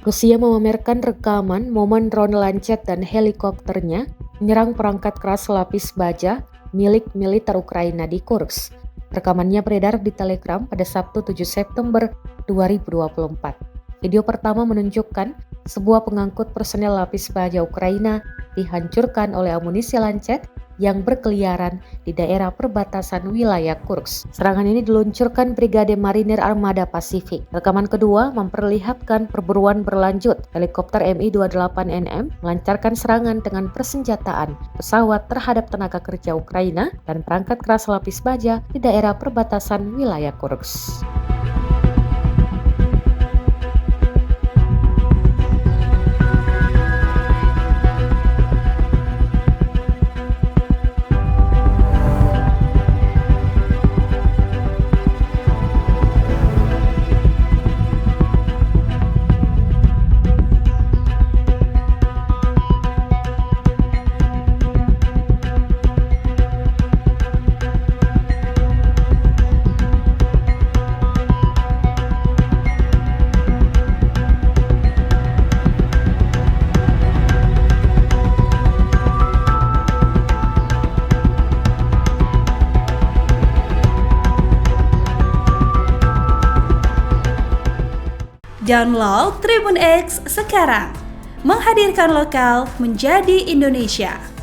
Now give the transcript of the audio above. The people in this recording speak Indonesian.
Rusia memamerkan rekaman momen drone Lancet dan helikopternya menyerang perangkat keras lapis baja milik militer Ukraina di Kursk. Rekamannya beredar di Telegram pada Sabtu 7 September 2024. Video pertama menunjukkan sebuah pengangkut personel lapis baja Ukraina dihancurkan oleh amunisi Lancet yang berkeliaran di daerah perbatasan wilayah Kursk. Serangan ini diluncurkan Brigade Marinir Armada Pasifik. Rekaman kedua memperlihatkan perburuan berlanjut. Helikopter Mi-28NM melancarkan serangan dengan persenjataan pesawat terhadap tenaga kerja Ukraina dan perangkat keras lapis baja di daerah perbatasan wilayah Kursk. Download Tribun X sekarang, menghadirkan lokal menjadi Indonesia.